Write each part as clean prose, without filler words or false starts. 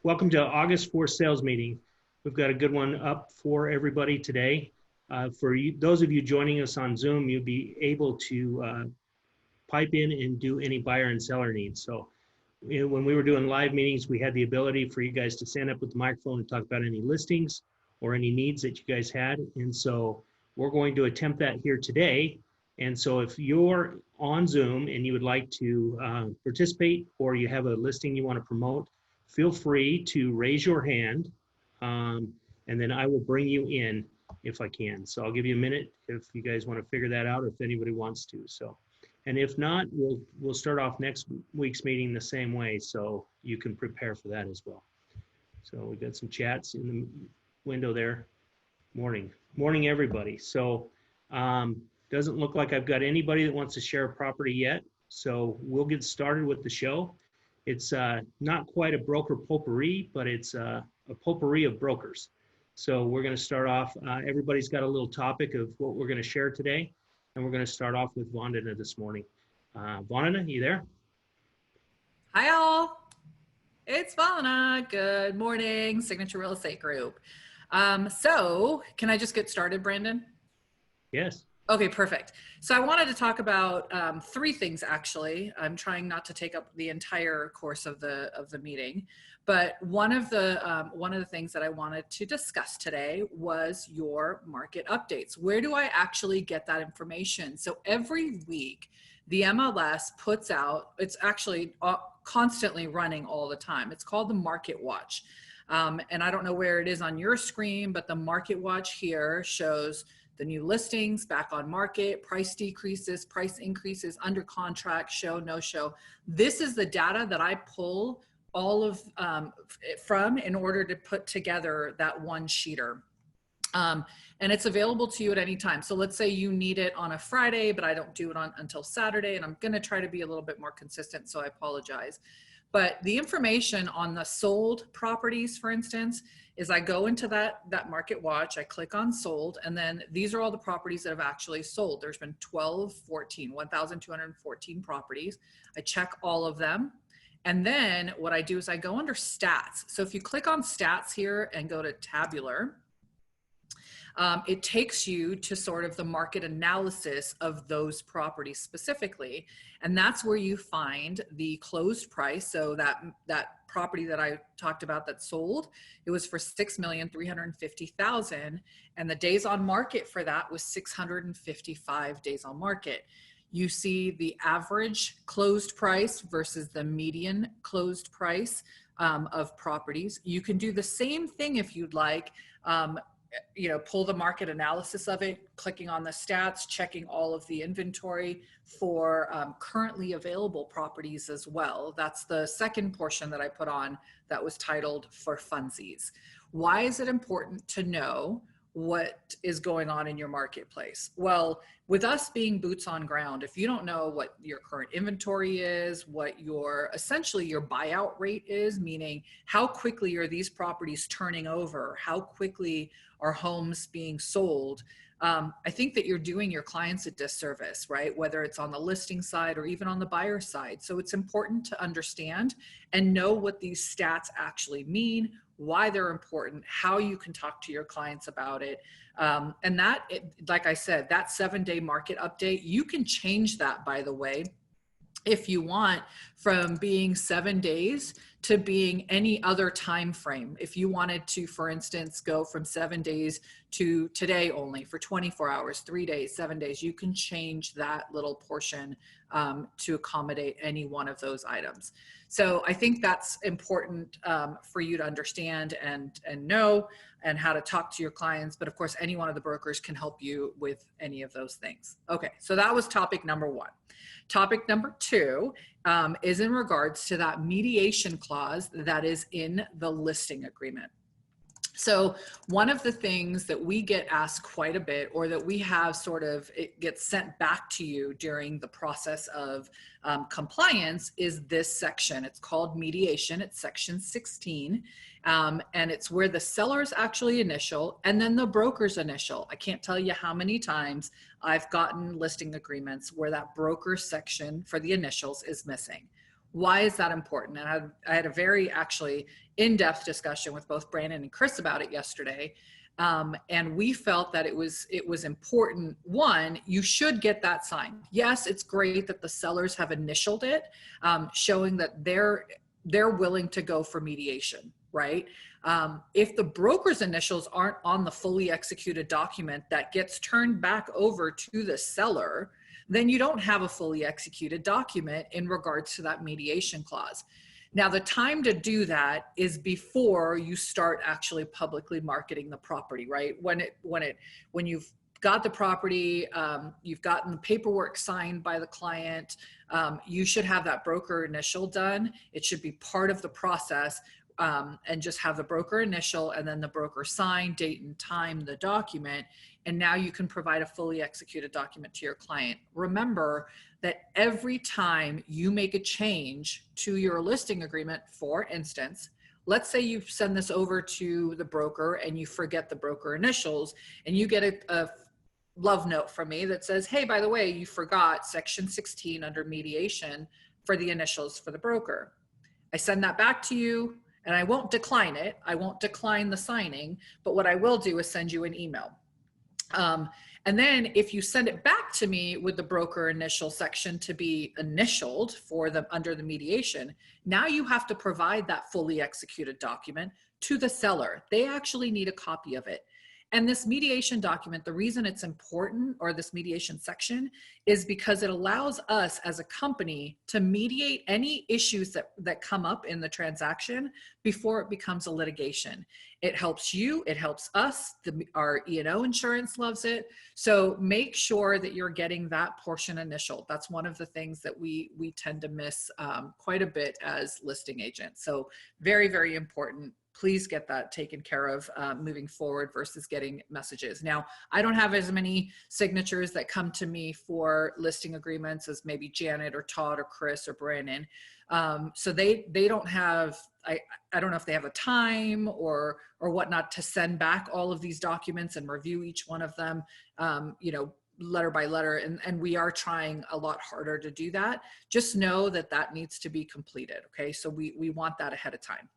Welcome to August 4th sales meeting. We've got a good one up for everybody today. For you, those of you joining us on Zoom, you'll be able to pipe in and do any buyer and seller needs. So when we were doing live meetings, we had the ability for you guys to stand up with the microphone and talk about any listings or any needs that you guys had. And so we're going to attempt that here today. And so if you're on Zoom and you would like to participate, or you have a listing you want to promote, feel free to raise your hand, and then I will bring you in if I can. So I'll give you a minute if you guys want to figure that out, or if anybody wants to. So, and if not, we'll start off next week's meeting the same way, so you can prepare for that as well. So we've got some chats in the window there. Morning, everybody. So doesn't look like I've got anybody that wants to share a property yet. So we'll get started with the show. It's not quite a broker potpourri, but it's a potpourri of brokers. So we're going to start off. Everybody's got a little topic of what we're going to share today. And we're going to start off with Vandana this morning. Vandana, you there? Hi, all. It's Vandana. Good morning, Signature Real Estate Group. So can I just get started, Brandon? Yes. Okay, perfect. So I wanted to talk about three things, actually. I'm trying not to take up the entire course of the meeting, but one of the things that I wanted to discuss today was your market updates. Where do I actually get that information? So every week, the MLS puts out, it's actually constantly running all the time. It's called the Market Watch. And I don't know where it is on your screen, but the Market Watch here shows the new listings, back on market, price decreases, price increases, under contract, show, no show. This is the data that I pull all of from in order to put together that one sheeter. And it's available to you at any time. So let's say you need it on a Friday, but I don't do it until Saturday, and I'm gonna try to be a little bit more consistent, so I apologize. But the information on the sold properties, for instance, is I go into that Market Watch, I click on sold, and then these are all the properties that have actually sold. There's been 1,214 properties. I check all of them. And then what I do is I go under stats. So if you click on stats here and go to tabular, it takes you to sort of the market analysis of those properties specifically. And that's where you find the closed price. So that property that I talked about that sold, it was for $6,350,000. And the days on market for that was 655 days on market. You see the average closed price versus the median closed price of properties. You can do the same thing if you'd like. Pull the market analysis of it, clicking on the stats, checking all of the inventory for currently available properties as well. That's the second portion that I put on that was titled for funsies. Why is it important to know what is going on in your marketplace? Well, with us being boots on ground, if you don't know what your current inventory is, what essentially your buyout rate is, meaning how quickly are these properties turning over, how quickly are homes being sold, I think that you're doing your clients a disservice, right? Whether it's on the listing side or even on the buyer side. So it's important to understand and know what these stats actually mean, why they're important, how you can talk to your clients about it. And like I said, that 7-day market update, you can change that, by the way, if you want, from being 7 days to being any other time frame. If you wanted to, for instance, go from 7 days to today only for 24 hours, 3 days, 7 days, you can change that little portion to accommodate any one of those items. So I think that's important for you to understand and know, and how to talk to your clients. But of course, any one of the brokers can help you with any of those things. Okay, so that was topic number one. Topic number two is in regards to that mediation clause that is in the listing agreement. So one of the things that we get asked quite a bit, or that we have it gets sent back to you during the process of compliance, is this section. It's called mediation. It's section 16. And it's where the seller's actually initial and then the broker's initial. I can't tell you how many times I've gotten listing agreements where that broker section for the initials is missing. Why is that important? And I had a very actually in-depth discussion with both Brandon and Chris about it yesterday. And we felt that it was important. One, you should get that signed. Yes, it's great that the sellers have initialed it, showing that they're willing to go for mediation, right? If the broker's initials aren't on the fully executed document that gets turned back over to the seller, then you don't have a fully executed document in regards to that mediation clause. Now, the time to do that is before you start actually publicly marketing the property, right? When you've got the property, you've gotten the paperwork signed by the client, you should have that broker initial done. It should be part of the process, and just have the broker initial and then the broker sign, date and time, the document. And now you can provide a fully executed document to your client. Remember that every time you make a change to your listing agreement, for instance, let's say you send this over to the broker and you forget the broker initials, and you get a love note from me that says, hey, by the way, you forgot section 16 under mediation for the initials for the broker. I send that back to you, and I won't decline it. I won't decline the signing, but what I will do is send you an email. And then if you send it back to me with the broker initial section to be initialed for them under the mediation, now you have to provide that fully executed document to the seller. They actually need a copy of it. And this mediation document, the reason it's important, or this mediation section, is because it allows us as a company to mediate any issues that come up in the transaction before it becomes a litigation. It helps you, it helps us, our E&O insurance loves it. So make sure that you're getting that portion initial. That's one of the things that we tend to miss quite a bit as listing agents. So very, very important. Please get that taken care of moving forward versus getting messages. Now, I don't have as many signatures that come to me for listing agreements as maybe Janet or Todd or Chris or Brandon. So they don't have, I don't know if they have a time or whatnot to send back all of these documents and review each one of them, letter by letter. And we are trying a lot harder to do that. Just know that that needs to be completed. Okay. So we want that ahead of time.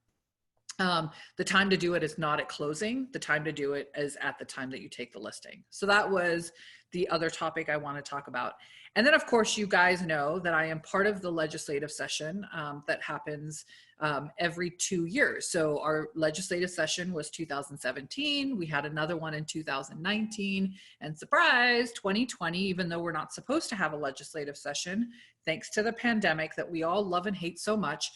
The time to do it is not at closing. The time to do it is at the time that you take the listing. So that was the other topic I want to talk about. And then of course, you guys know that I am part of the legislative session that happens every 2 years. So our legislative session was 2017. We had another one in 2019, and surprise, 2020, even though we're not supposed to have a legislative session, thanks to the pandemic that we all love and hate so much,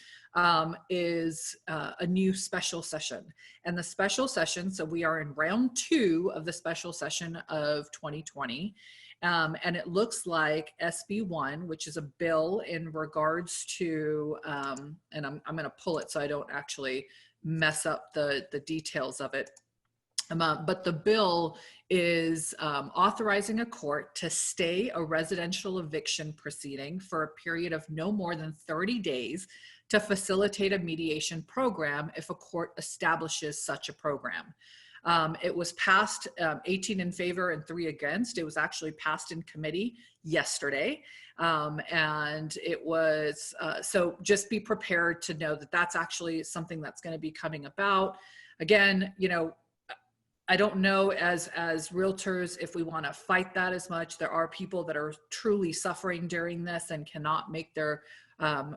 is a new special session. And the special session, so we are in round 2 of the special session of 2020. And it looks like SB1, which is a bill in regards to, and I'm going to pull it so I don't actually mess up the details of it. But the bill is authorizing a court to stay a residential eviction proceeding for a period of no more than 30 days to facilitate a mediation program if a court establishes such a program. It was passed 18 in favor and 3 against. It was actually passed in committee yesterday. And it was, so just be prepared to know that that's actually something that's going to be coming about. Again, I don't know as realtors if we want to fight that as much. There are people that are truly suffering during this and cannot make their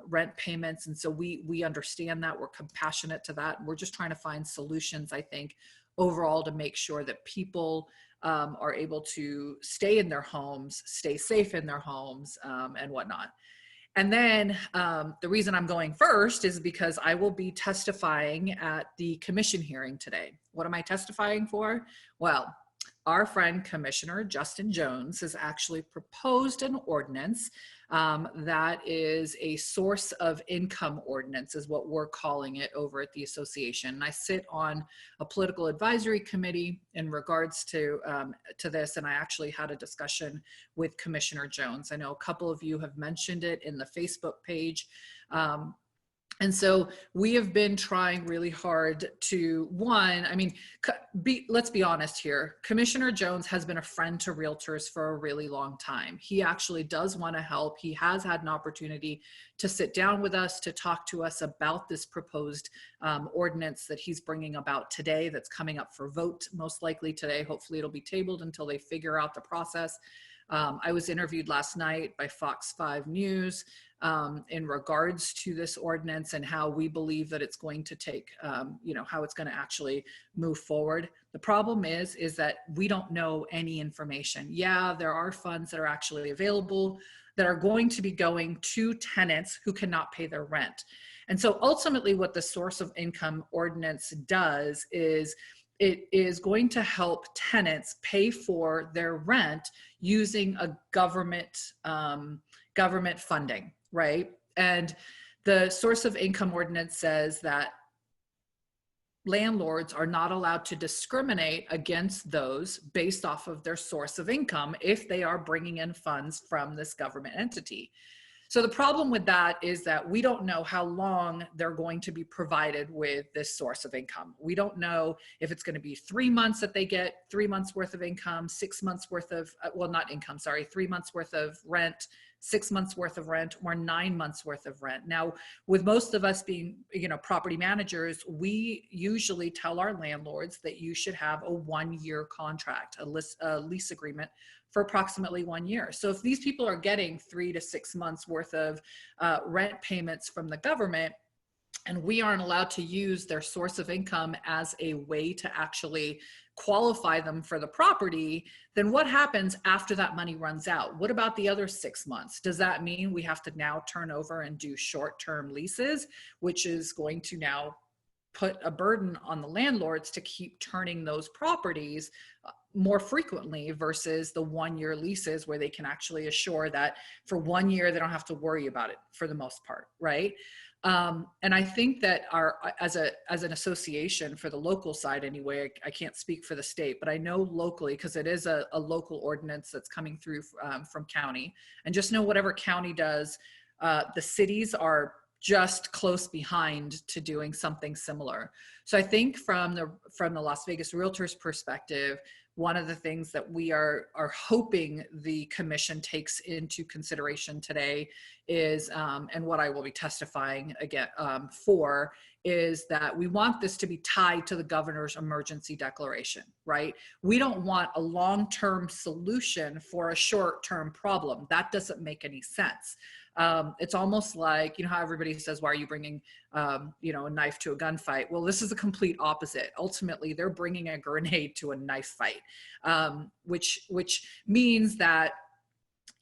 rent payments. And so we understand that. We're compassionate to that. We're just trying to find solutions, I think, overall to make sure that people are able to stay in their homes, stay safe in their homes, and whatnot. And then the reason I'm going first is because I will be testifying at the commission hearing today. What am I testifying for? Well, our friend Commissioner Justin Jones has actually proposed an ordinance that is a source of income ordinance, is what we're calling it over at the association. And I sit on a political advisory committee in regards to this, and I actually had a discussion with Commissioner Jones. I know a couple of you have mentioned it in the Facebook page. And so we have been trying really hard to, one, I mean, let's be honest here. Commissioner Jones has been a friend to realtors for a really long time. He actually does want to help. He has had an opportunity to sit down with us, to talk to us about this proposed ordinance that he's bringing about today, that's coming up for vote most likely today. Hopefully it'll be tabled until they figure out the process. I was interviewed last night by Fox 5 News in regards to this ordinance and how we believe that it's going to take, how it's going to actually move forward. The problem is that we don't know any information. Yeah, there are funds that are actually available that are going to be going to tenants who cannot pay their rent. And so ultimately what the source of income ordinance does is it is going to help tenants pay for their rent using a government funding, right? And the source of income ordinance says that landlords are not allowed to discriminate against those based off of their source of income if they are bringing in funds from this government entity. So the problem with that is that we don't know how long they're going to be provided with this source of income. We don't know if it's going to be 3 months that they get 3 months worth of income, 6 months worth of, 3 months worth of rent, 6 months worth of rent, or 9 months worth of rent. Now, with most of us being, property managers, we usually tell our landlords that you should have a 1-year contract, a lease agreement for approximately 1 year. So if these people are getting 3 to 6 months worth of rent payments from the government, and we aren't allowed to use their source of income as a way to actually qualify them for the property, then what happens after that money runs out? What about the other 6 months? Does that mean we have to now turn over and do short-term leases, which is going to now put a burden on the landlords to keep turning those properties more frequently versus the 1-year leases where they can actually assure that for 1 year, they don't have to worry about it for the most part, right? And I think that as an association for the local side anyway, I can't speak for the state, but I know locally, because it is a local ordinance that's coming through from county, and just know whatever county does, the cities are just close behind to doing something similar. So I think from the Las Vegas Realtors perspective, one of the things that we are hoping the commission takes into consideration today is, and what I will be testifying again for, is that we want this to be tied to the governor's emergency declaration, right? We don't want a long-term solution for a short-term problem. That doesn't make any sense. It's almost like, how everybody says, why are you bringing, a knife to a gunfight? Well, this is the complete opposite. Ultimately, they're bringing a grenade to a knife fight, which means that,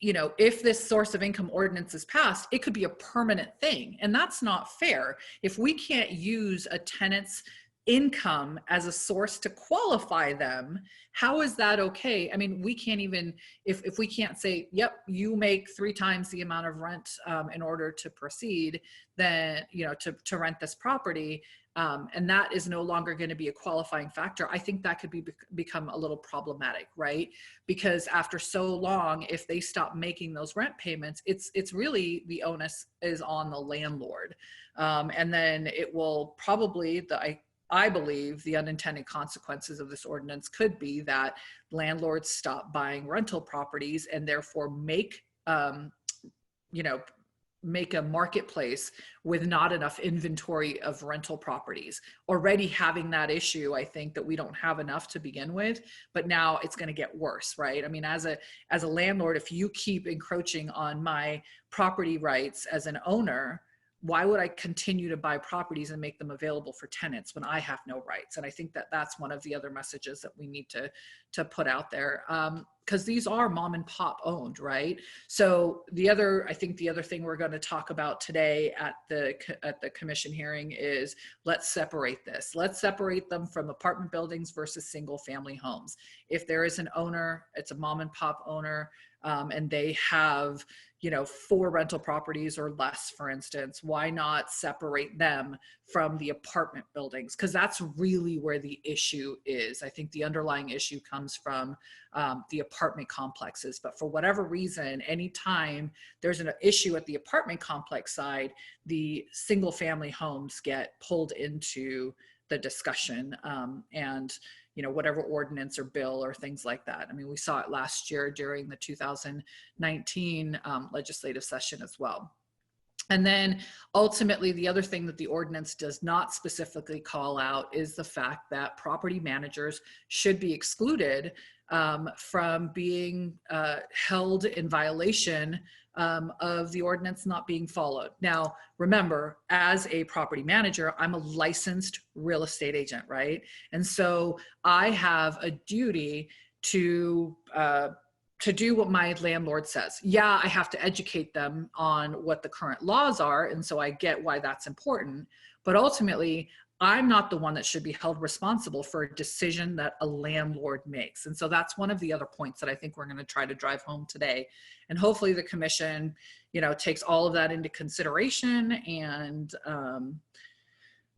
if this source of income ordinance is passed, it could be a permanent thing. And that's not fair. If we can't use a tenant's income as a source to qualify them, how is that okay? I mean, we can't even, if we can't say, yep, you make 3 times the amount of rent in order to proceed, then, to rent this property, and that is no longer going to be a qualifying factor, I think that could become a little problematic, right? Because after so long, if they stop making those rent payments, it's really, the onus is on the landlord. And then it will probably, I believe the unintended consequences of this ordinance could be that landlords stop buying rental properties and therefore make a marketplace with not enough inventory of rental properties. Already having that issue, I think that we don't have enough to begin with, but now it's going to get worse, right? I mean, as a landlord, if you keep encroaching on my property rights as an owner, why would I continue to buy properties and make them available for tenants when I have no rights? And I think that that's one of the other messages that we need to put out there, because these are mom and pop owned, right? So I think the other thing we're going to talk about today at the commission hearing is, let's separate this. Let's separate them from apartment buildings versus single family homes. If there is an owner, it's a mom and pop owner, and they have 4 rental properties or less, for instance, why not separate them from the apartment buildings? Because that's really where the issue is. I think the underlying issue comes from the apartment complexes. But for whatever reason, anytime there's an issue at the apartment complex side, the single family homes get pulled into the discussion, and whatever ordinance or bill or things like that. I mean, we saw it last year during the 2019 legislative session as well. And then ultimately, the other thing that the ordinance does not specifically call out is the fact that property managers should be excluded from being held in violation of the ordinance not being followed. Now, remember, as a property manager, I'm a licensed real estate agent, right? And so I have a duty to do what my landlord says. Yeah, I have to educate them on what the current laws are, and so I get why that's important. But ultimately, I'm not the one that should be held responsible for a decision that a landlord makes. And so that's one of the other points that I think we're going to try to drive home today. And hopefully the commission, takes all of that into consideration. And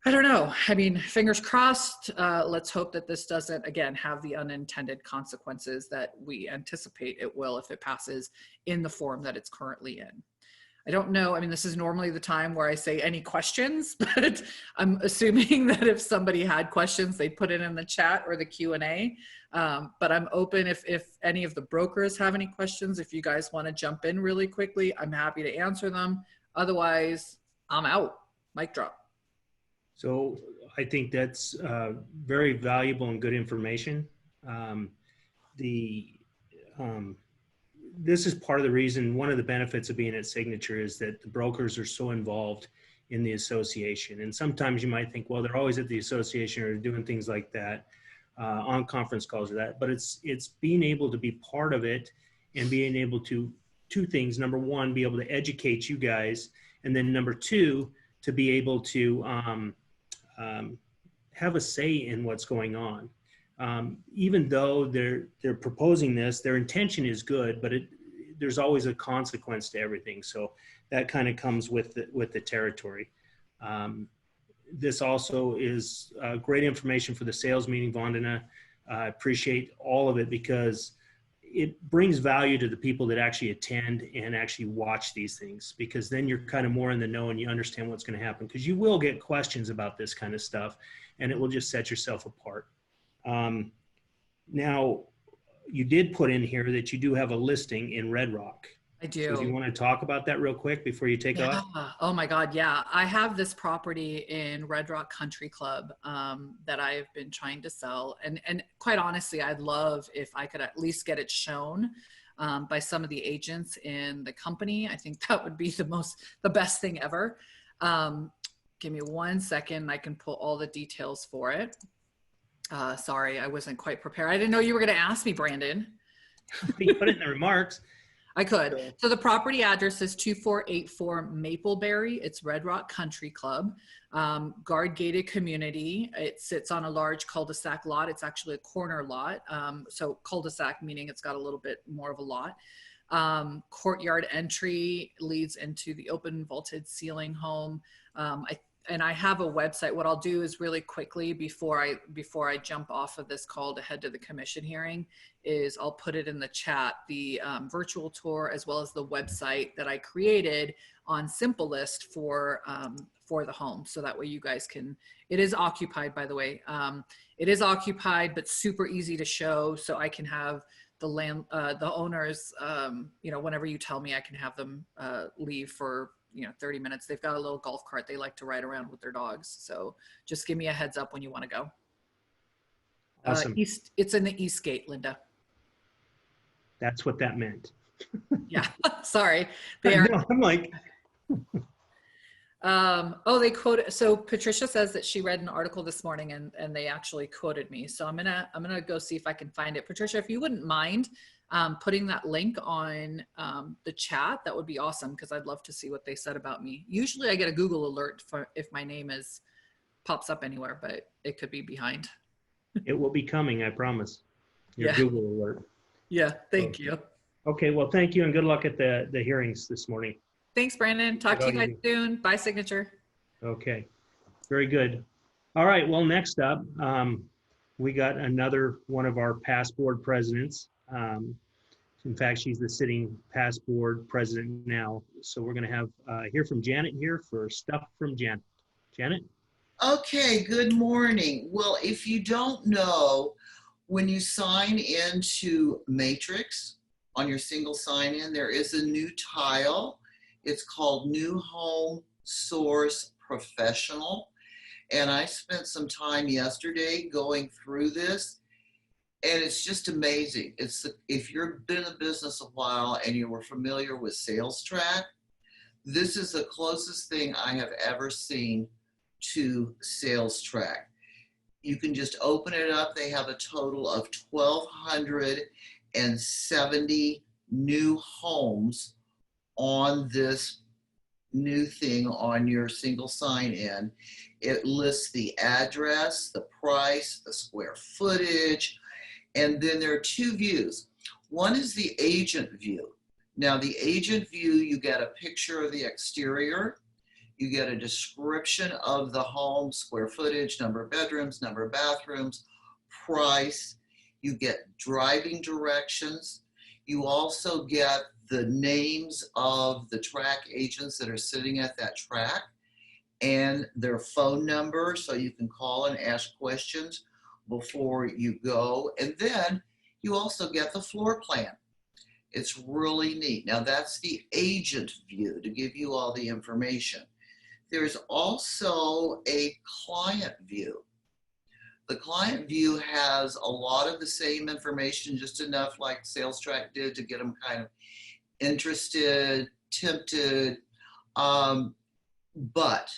I don't know. I mean, fingers crossed. Let's hope that this doesn't, again, have the unintended consequences that we anticipate it will if it passes in the form that it's currently in. I don't know. I mean, this is normally the time where I say any questions, but I'm assuming that if somebody had questions, they'd put it in the chat or the Q&A. But I'm open if any of the brokers have any questions. If you guys want to jump in really quickly, I'm happy to answer them. Otherwise, I'm out. Mic drop. So I think that's very valuable and good information. This is part of the reason, one of the benefits of being at Signature is that the brokers are so involved in the association. And sometimes you might think, well, they're always at the association or doing things like that on conference calls or that, but it's being able to be part of it and being able to, two things. Number one, be able to educate you guys. And then number two, to be able to have a say in what's going on. Even though they're proposing this, their intention is good, but there's always a consequence to everything. So that kind of comes with the territory. This also is great information for the sales meeting, Vandana. I appreciate all of it because it brings value to the people that actually attend and actually watch these things, because then you're kind of more in the know and you understand what's going to happen, because you will get questions about this kind of stuff and it will just set yourself apart. Now, you did put in here that you do have a listing in Red Rock. I do. So do you want to talk about that real quick before you take off? Oh my God, yeah. I have this property in Red Rock Country Club that I've been trying to sell. And quite honestly, I'd love if I could at least get it shown by some of the agents in the company. I think that would be the best thing ever. Give me 1 second. I can pull all the details for it. Sorry, I wasn't quite prepared. I didn't know you were going to ask me, Brandon. You put it in the remarks. I could. So the property address is 2484 Mapleberry. It's Red Rock Country Club, guard gated community. It sits on a large cul-de-sac lot. It's actually a corner lot. So cul-de-sac meaning it's got a little bit more of a lot. Courtyard entry leads into the open vaulted ceiling home. I have a website. What I'll do is really quickly before I jump off of this call to head to the commission hearing is I'll put it in the chat, the virtual tour as well as the website that I created on Simplelist for the home. So that way you guys can, it is occupied, by the way. It is occupied, but super easy to show. So I can have the owners, whenever you tell me, I can have them leave for 30 minutes. They've got a little golf cart they like to ride around with their dogs. So just give me a heads up when you want to go. Awesome. It's in the East Gate, Linda. That's what that meant. Yeah, sorry. They are. I'm like. They quoted. So Patricia says that she read an article this morning and they actually quoted me. So I'm gonna go see if I can find it. Patricia, if you wouldn't mind putting that link on the chat, that would be awesome, because I'd love to see what they said about me. Usually I get a Google alert if my name pops up anywhere, but it could be behind. It will be coming, I promise. Your Google alert. Yeah, thank you. Okay, well, thank you and good luck at the hearings this morning. Thanks, Brandon. Talk to you guys soon. Bye, Signature. Okay, very good. All right, well, next up, we got another one of our past board presidents, In fact, she's the sitting past board president now. So we're going to have hear from Janet here for stuff from Janet. Janet? Okay, good morning. Well, if you don't know, when you sign into Matrix on your single sign-in, there is a new tile. It's called New Home Source Professional. And I spent some time yesterday going through this, and it's just amazing. If you've been in the business a while and you were familiar with SalesTrack, this is the closest thing I have ever seen to SalesTrack. You can just open it up. They have a total of 1,270 new homes on this new thing on your single sign-in. It lists the address, the price, the square footage, and then there are two views. One is the agent view. Now, the agent view, you get a picture of the exterior, you get a description of the home, square footage, number of bedrooms, number of bathrooms, price. You get driving directions. You also get the names of the track agents that are sitting at that track and their phone number, so you can call and ask questions before you go. And then you also get the floor plan. It's really neat. Now, that's the agent view to give you all the information. There's also a client view. The client view has a lot of the same information, just enough like SalesTrack did to get them kind of interested, tempted, but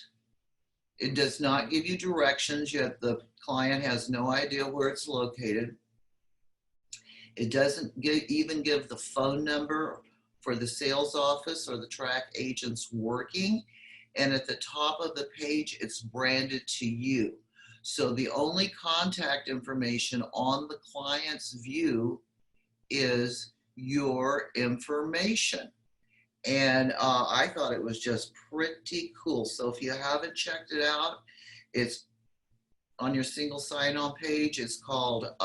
it does not give you directions, yet the client has no idea where it's located. It doesn't even give the phone number for the sales office or the track agents working. And at the top of the page, it's branded to you. So the only contact information on the client's view is your information. And I thought it was just pretty cool. So if you haven't checked it out, it's on your single sign-on page. It's called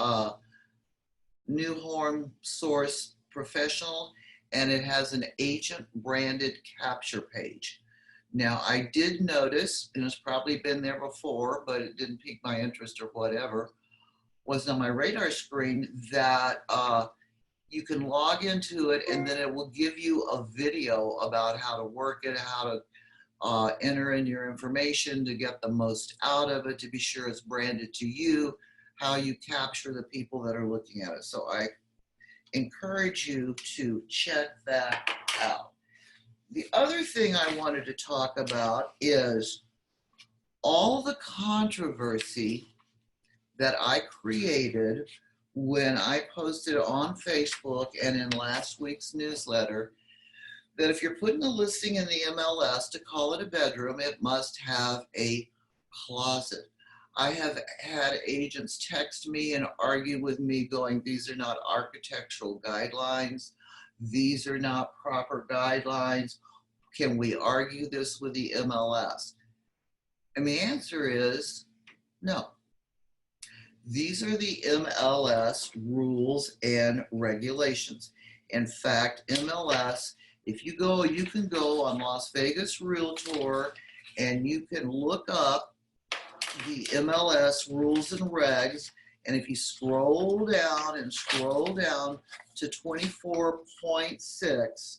New Home Source Professional, and it has an agent branded capture page. Now, I did notice, and it's probably been there before, but it didn't pique my interest or whatever, was on my radar screen that you can log into it and then it will give you a video about how to work it, how to enter in your information to get the most out of it, to be sure it's branded to you, how you capture the people that are looking at it. So I encourage you to check that out. The other thing I wanted to talk about is all the controversy that I created when I posted on Facebook and in last week's newsletter that if you're putting a listing in the MLS to call it a bedroom, it must have a closet. I have had agents text me and argue with me going, these are not architectural guidelines. These are not proper guidelines. Can we argue this with the MLS? And the answer is no. These are the MLS rules and regulations. In fact, MLS, if you go, you can go on Las Vegas Realtor and you can look up the MLS rules and regs. And if you scroll down to 24.6,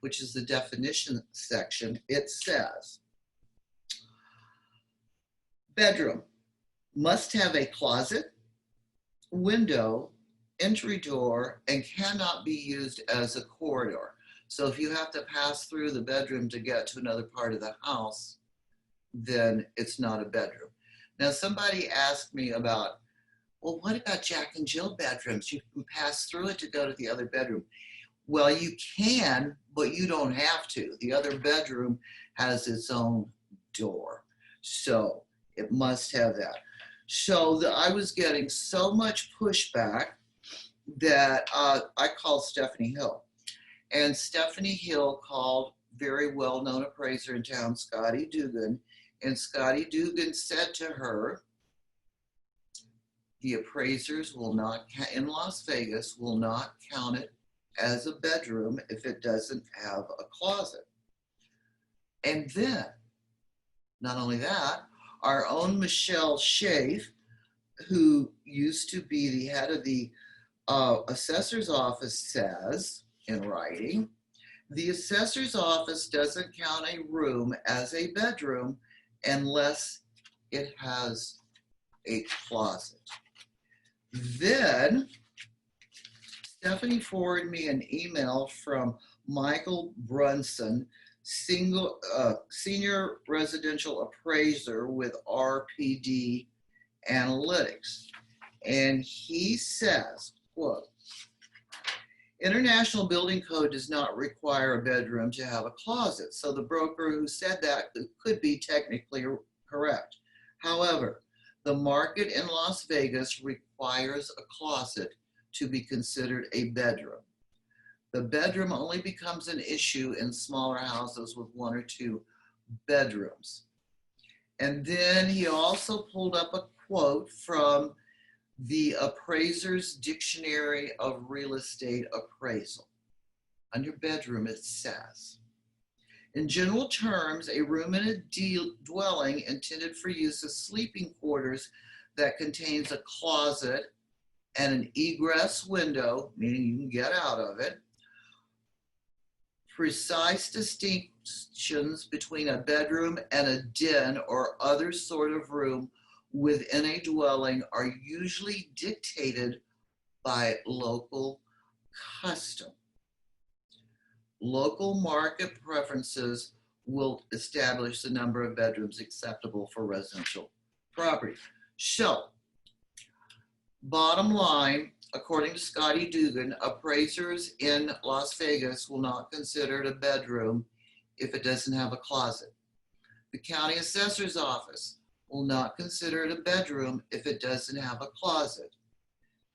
which is the definition section, it says, bedroom must have a closet, window, entry door, and cannot be used as a corridor. So if you have to pass through the bedroom to get to another part of the house, then it's not a bedroom. Now, somebody asked me about, well, what about Jack and Jill bedrooms? You can pass through it to go to the other bedroom. Well, you can, but you don't have to. The other bedroom has its own door. So it must have that. So I was getting so much pushback that I called Stephanie Hill. And Stephanie Hill called very well-known appraiser in town, Scotty Dugan. And Scotty Dugan said to her, The appraisers will not, in Las Vegas, will not count it as a bedroom if it doesn't have a closet. And then, not only that, our own Michelle Schaaf, who used to be the head of the assessor's office, says in writing, the assessor's office doesn't count a room as a bedroom unless it has a closet. Then Stephanie forwarded me an email from Michael Brunson, senior residential appraiser with RPD Analytics. And he says, quote, International Building Code does not require a bedroom to have a closet. So the broker who said that could be technically correct. However, the market in Las Vegas requires a closet to be considered a bedroom. The bedroom only becomes an issue in smaller houses with 1 or 2 bedrooms. And then he also pulled up a quote from the Appraiser's Dictionary of Real Estate Appraisal. Under bedroom, it says, in general terms, a room in a dwelling intended for use as sleeping quarters that contains a closet and an egress window, meaning you can get out of it. Precise distinctions between a bedroom and a den or other sort of room within a dwelling are usually dictated by local custom. Local market preferences will establish the number of bedrooms acceptable for residential property. So, bottom line, according to Scotty Dugan, appraisers in Las Vegas will not consider it a bedroom if it doesn't have a closet. The county assessor's office will not consider it a bedroom if it doesn't have a closet.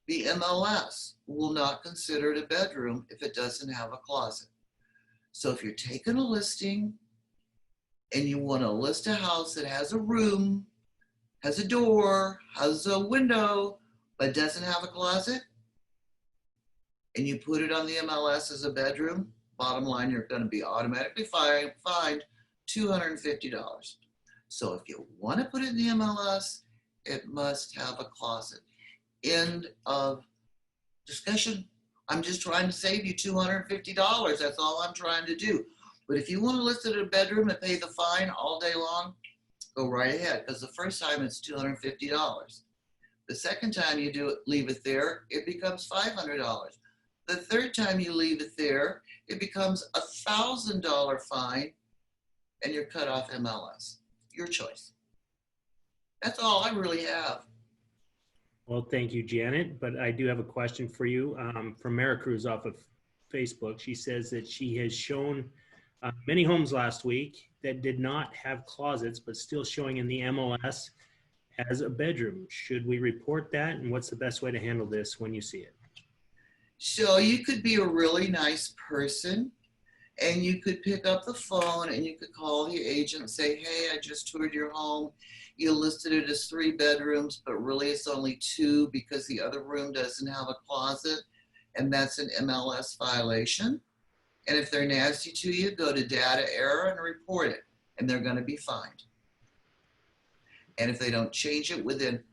The MLS will not consider it a bedroom if it doesn't have a closet. So if you're taking a listing and you want to list a house that has a room, has a door, has a window, but doesn't have a closet, and you put it on the MLS as a bedroom, bottom line, you're going to be automatically fined $250. So if you want to put it in the MLS, it must have a closet. End of discussion. I'm just trying to save you $250. That's all I'm trying to do. But if you want to list it in a bedroom and pay the fine all day long, go right ahead. Because the first time it's $250. The second time you leave it there, it becomes $500. The third time you leave it there, it becomes a $1,000 fine, and you're cut off MLS. Your choice. That's all I really have. Well, thank you, Janet. But I do have a question for you from Maricruz off of Facebook. She says that she has shown many homes last week that did not have closets, but still showing in the MLS as a bedroom. Should we report that? And what's the best way to handle this when you see it? So you could be a really nice person and you could pick up the phone and you could call the agent and say, hey, I just toured your home. You listed it as 3 bedrooms, but really it's only 2 because the other room doesn't have a closet, and that's an MLS violation. And if they're nasty to you, go to data error and report it, and they're going to be fined. And if they don't change it within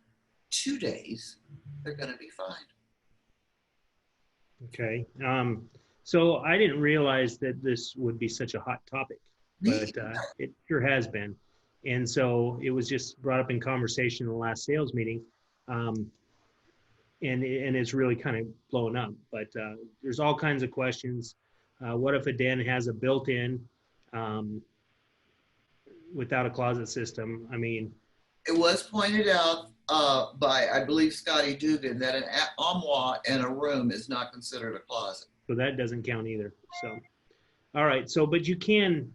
2 days, they're going to be fined. Okay. So I didn't realize that this would be such a hot topic, but it sure has been. And so it was just brought up in conversation in the last sales meeting. And it's really kind of blown up, but there's all kinds of questions. What if a den has a built-in without a closet system? I mean, it was pointed out by, I believe, Scotty Dugan, that an armoire in a room is not considered a closet. So that doesn't count either. So, all right. So, but you can,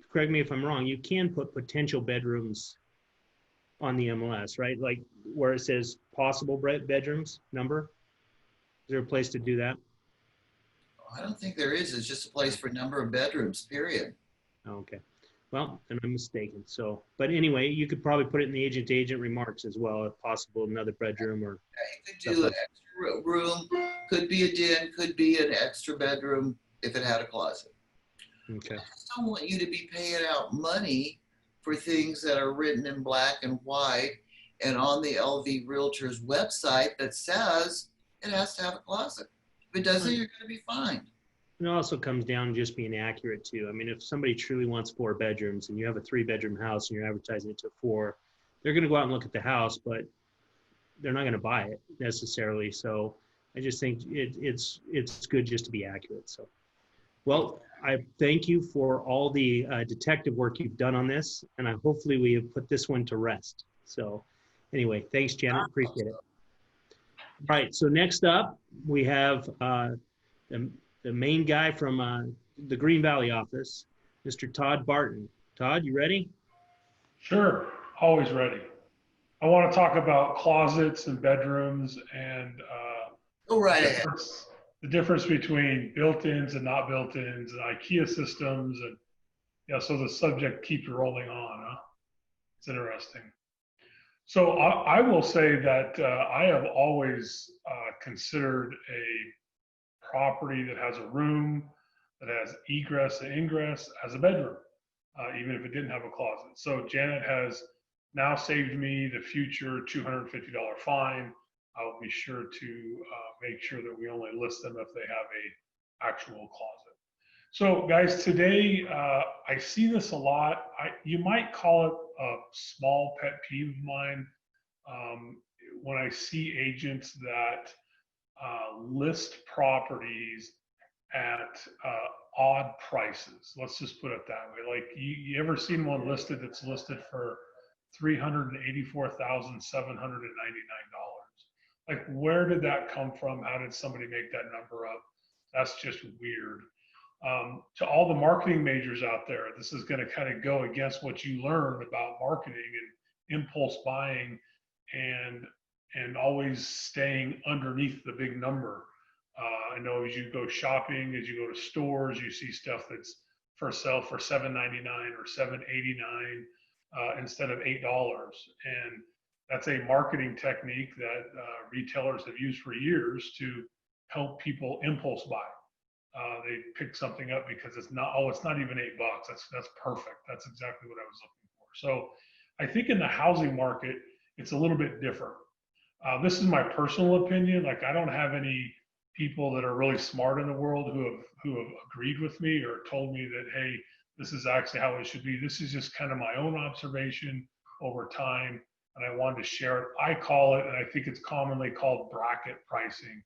correct me if I'm wrong, you can put potential bedrooms on the MLS, right? Like where it says possible bedrooms number. Is there a place to do that? I don't think there is. It's just a place for number of bedrooms, period. Oh, okay. well, then I'm mistaken. So, but anyway, you could probably put it in the agent-to-agent remarks as well, if possible, another bedroom or You could stuff do an like. extra room, could be a den, could be an extra bedroom if it had a closet. Okay. I just don't want you to be paying out money for things that are written in black and white and on the LV Realtors website that says it has to have a closet. If it doesn't, you're going to be fined. It also comes down to just being accurate too. I mean, if somebody truly wants 4 bedrooms and you have a 3-bedroom house and you're advertising it to 4, they're going to go out and look at the house, but they're not going to buy it necessarily. So I just think it's good just to be accurate. So, well, I thank you for all the detective work you've done on this, and hopefully we have put this one to rest. So anyway, thanks, Janet. Appreciate it. All right. So next up, we have the main guy from the Green Valley office, Mr. Todd Barton. Todd, you ready? Sure, always ready. I want to talk about closets and bedrooms and Go right the ahead. the difference between built-ins and not built-ins and IKEA systems. And yeah, so the subject keeps rolling on. Huh? It's interesting. So I will say that I have always considered a property that has a room, that has egress and ingress as a bedroom, even if it didn't have a closet. So Janet has now saved me the future $250 fine. I'll be sure to make sure that we only list them if they have a actual closet. So guys, today I see this a lot. You might call it a small pet peeve of mine when I see agents that list properties at odd prices. Let's just put it that way. Like you ever seen one listed that's listed for $384,799? Like where did that come from? How did somebody make that number up? That's just weird. To all the marketing majors out there, this is going to kind of go against what you learned about marketing and impulse buying and always staying underneath the big number. I know as you go shopping, as you go to stores, you see stuff that's for sale for $7.99 or $7.89 instead of $8. And that's a marketing technique that retailers have used for years to help people impulse buy. They pick something up because it's not, oh, it's not even $8. That's perfect. That's exactly what I was looking for. So I think in the housing market, it's a little bit different. This is my personal opinion. Like I don't have any people that are really smart in the world who have agreed with me or told me that, hey, this is actually how it should be. This is just kind of my own observation over time, and I wanted to share it. I call it, and I think it's commonly called bracket pricing,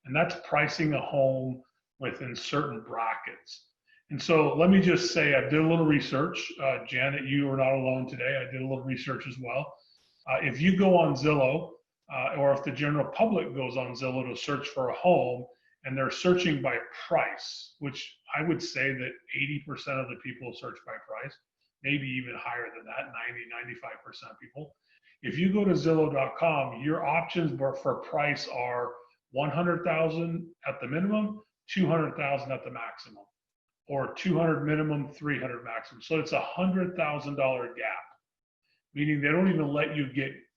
and that's pricing a home within certain brackets. And so let me just say, I did a little research. Janet, you are not alone today. I did a little research as well. If you go on Zillow, or if the general public goes on Zillow to search for a home and they're searching by price, which I would say that 80% of the people search by price, maybe even higher than that, 90, 95% of people. If you go to Zillow.com, your options for price are 100,000 at the minimum, 200,000 at the maximum, or 200 minimum, 300 maximum. So it's $100,000 gap, meaning they don't even let you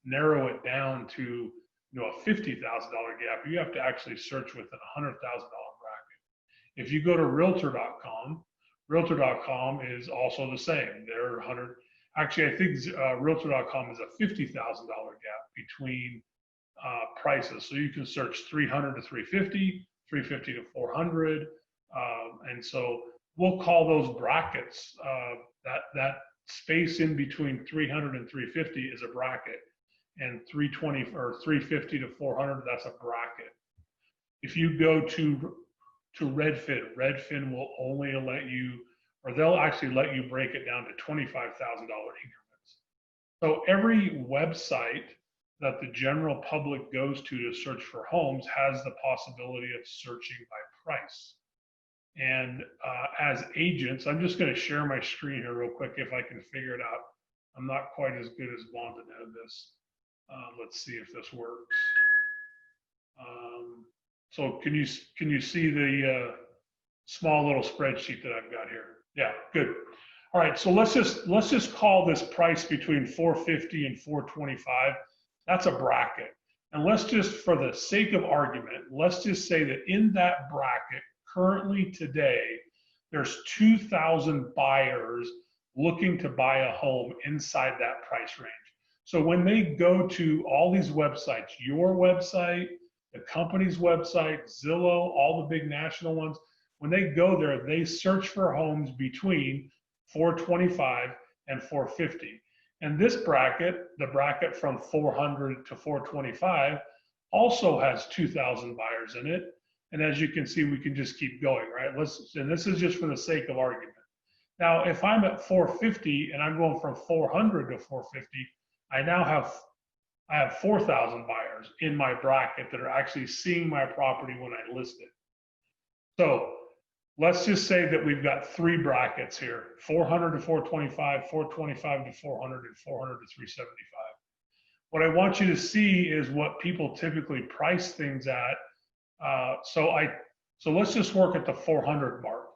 narrow it down to a $50,000 gap. You have to actually search within a $100,000 bracket. If you go to Realtor.com, Realtor.com is also the same. They're 100. Actually, I think Realtor.com is a $50,000 gap between prices. So you can search 300 to 350, 350 to 400, and so we'll call those brackets. That space in between 300 and 350 is a bracket, and 320 or 350 to 400, that's a bracket. If you go to Redfin will only let you, or they'll actually let you break it down to $25,000 increments. So every website that the general public goes to search for homes has the possibility of searching by price. And as agents, I'm just going to share my screen here real quick if I can figure it out. I'm not quite as good as Wanda at this. Let's see if this works. So can you see the small little spreadsheet that I've got here? Yeah, good. All right, so let's just call this price between 450 and 425. That's a bracket. And let's just, for the sake of argument, let's just say that in that bracket, currently today, there's 2,000 buyers looking to buy a home inside that price range. So when they go to all these websites, your website, the company's website, Zillow, all the big national ones, when they go there, they search for homes between 425 and 450. And this bracket, the bracket from 400 to 425, also has 2,000 buyers in it. And as you can see, we can just keep going, right? And this is just for the sake of argument. Now, if I'm at 450 and I'm going from 400 to 450, I have 4,000 buyers in my bracket that are actually seeing my property when I list it. So let's just say that we've got three brackets here: 400 to 425, 425 to 400, and 400 to 375. What I want you to see is what people typically price things at. So let's just work at the 400 mark.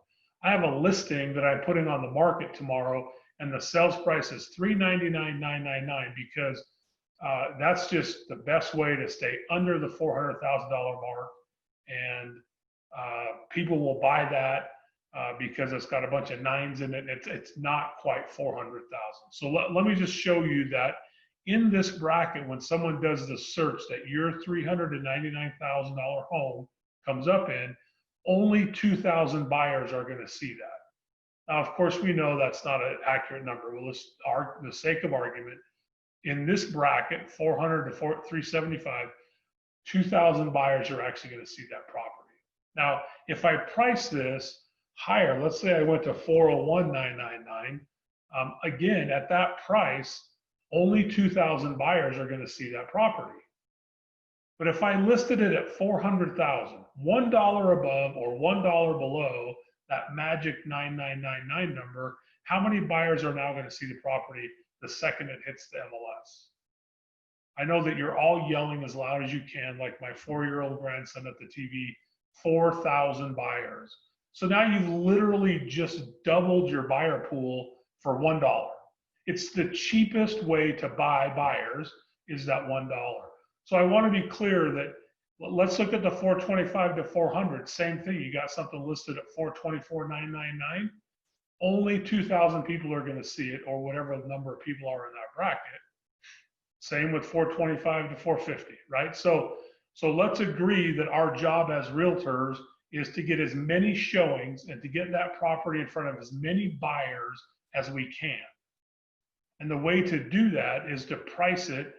I have a listing that I'm putting on the market tomorrow, and the sales price is $399,999 because that's just the best way to stay under the $400,000 mark, and people will buy that because it's got a bunch of nines in it. And it's not quite 400,000. So let me just show you that in this bracket, when someone does the search that your $399,000 home comes up in, only 2,000 buyers are going to see that. Now, of course, we know that's not an accurate number. Well, let's, for the sake of argument, in this bracket, 400 to 375, 2,000 buyers are actually going to see that property. Now, if I price this higher, let's say I went to 401,999, again, at that price, only 2,000 buyers are going to see that property. But if I listed it at 400,000, $1 above or $1 below that magic 9999 number, how many buyers are now going to see the property the second it hits the MLS? I know that you're all yelling as loud as you can, like my 4-year-old grandson at the TV, 4,000 buyers. So now you've literally just doubled your buyer pool for $1. It's the cheapest way to buy buyers is that $1. So I want to be clear that let's look at the 425 to 400. Same thing. You got something listed at 424,999. Only 2,000 people are going to see it, or whatever the number of people are in that bracket. Same with 425 to 450, right? So let's agree that our job as realtors is to get as many showings and to get that property in front of as many buyers as we can. And the way to do that is to price it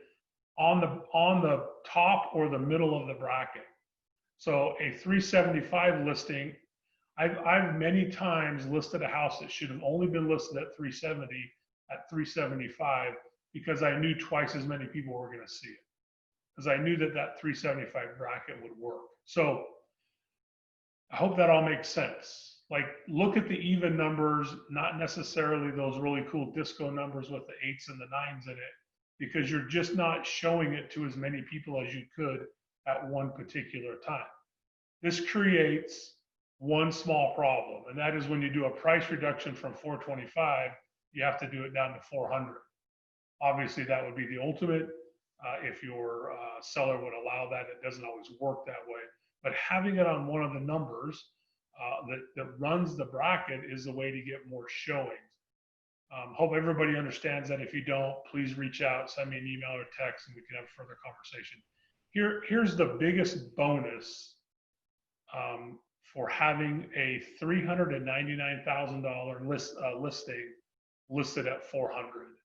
on the top or the middle of the bracket. So a 375 listing, I've many times listed a house that should have only been listed at 370 at 375 because I knew twice as many people were going to see it, because I knew that that 375 bracket would work. So I hope that all makes sense. Like, look at the even numbers, not necessarily those really cool disco numbers with the 8s and the 9s in it, because you're just not showing it to as many people as you could at one particular time. This creates one small problem, and that is when you do a price reduction from 425, you have to do it down to 400. Obviously, that would be the ultimate. If your seller would allow that, it doesn't always work that way. But having it on one of the numbers that runs the bracket is the way to get more showings. Hope everybody understands that. If you don't, please reach out, send me an email or text, and we can have a further conversation. Here's the biggest bonus for having a $399,000 listing listed at 400.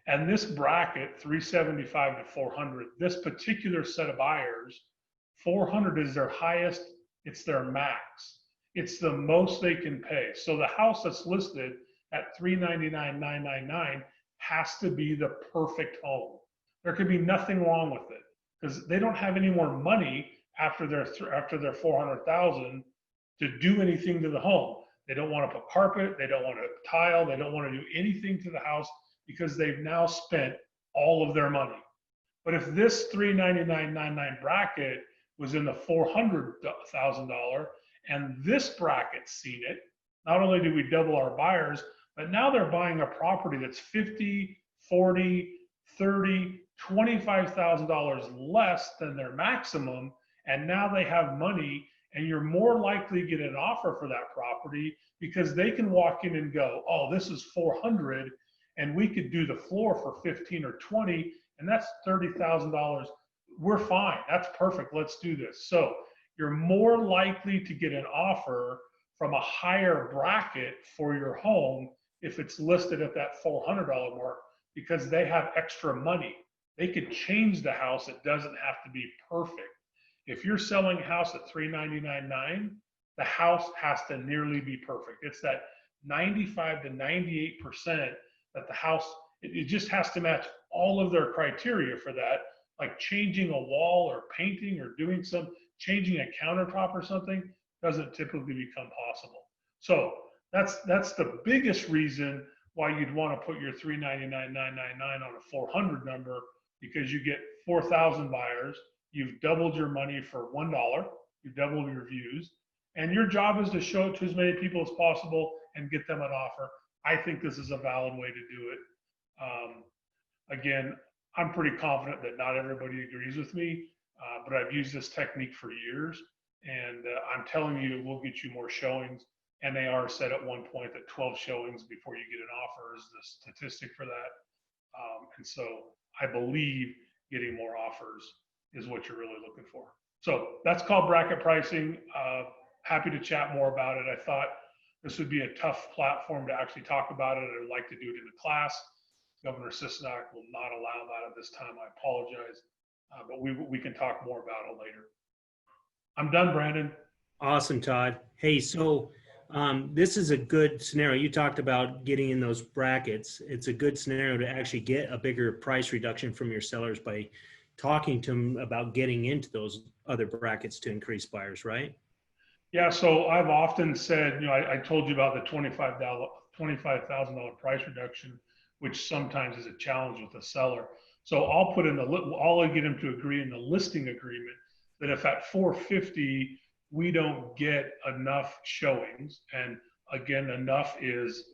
And this bracket, 375 to 400, this particular set of buyers, 400 is their highest, it's their max. It's the most they can pay. So the house that's listed at $399,999 has to be the perfect home. There could be nothing wrong with it because they don't have any more money after their 400,000 to do anything to the home. They don't want to put carpet, they don't want to tile, they don't want to do anything to the house because they've now spent all of their money. But if this $399,999 bracket was in the $400,000 and this bracket's seen it, not only do we double our buyers, But now they're buying a property that's 50, 40, 30, $25,000 less than their maximum. And now they have money, and you're more likely to get an offer for that property because they can walk in and go, oh, this is 400, and we could do the floor for 15 or 20, and that's $30,000. We're fine. That's perfect. Let's do this. So you're more likely to get an offer from a higher bracket for your home if it's listed at that $400 mark, because they have extra money. They could change the house. It doesn't have to be perfect. If you're selling a house at $399.9, the house has to nearly be perfect. It's that 95 to 98% that the house, it just has to match all of their criteria for that, like changing a wall or painting or doing changing a countertop or something doesn't typically become possible. So that's the biggest reason why you'd want to put your $399,999 on a 400 number, because you get 4,000 buyers. You've doubled your money for $1. You've doubled your views. And your job is to show it to as many people as possible and get them an offer. I think this is a valid way to do it. Again, I'm pretty confident that not everybody agrees with me, but I've used this technique for years. And I'm telling you, it will get you more showings. And they are set at one point that 12 showings before you get an offer is the statistic for that. And so I believe getting more offers is what you're really looking for. So that's called bracket pricing. Happy to chat more about it. I thought this would be a tough platform to actually talk about it. I'd like to do it in a class. Governor Sisonak will not allow that at this time. I apologize, but we can talk more about it later. I'm done, Brandon. Awesome, Todd. Hey, so this is a good scenario. You talked about getting in those brackets. It's a good scenario to actually get a bigger price reduction from your sellers by talking to them about getting into those other brackets to increase buyers, right? Yeah, so I've often said, I told you about the $25,000 price reduction, which sometimes is a challenge with the seller. So I'll put in I'll get them to agree in the listing agreement that if at 450 we don't get enough showings, and again, enough is,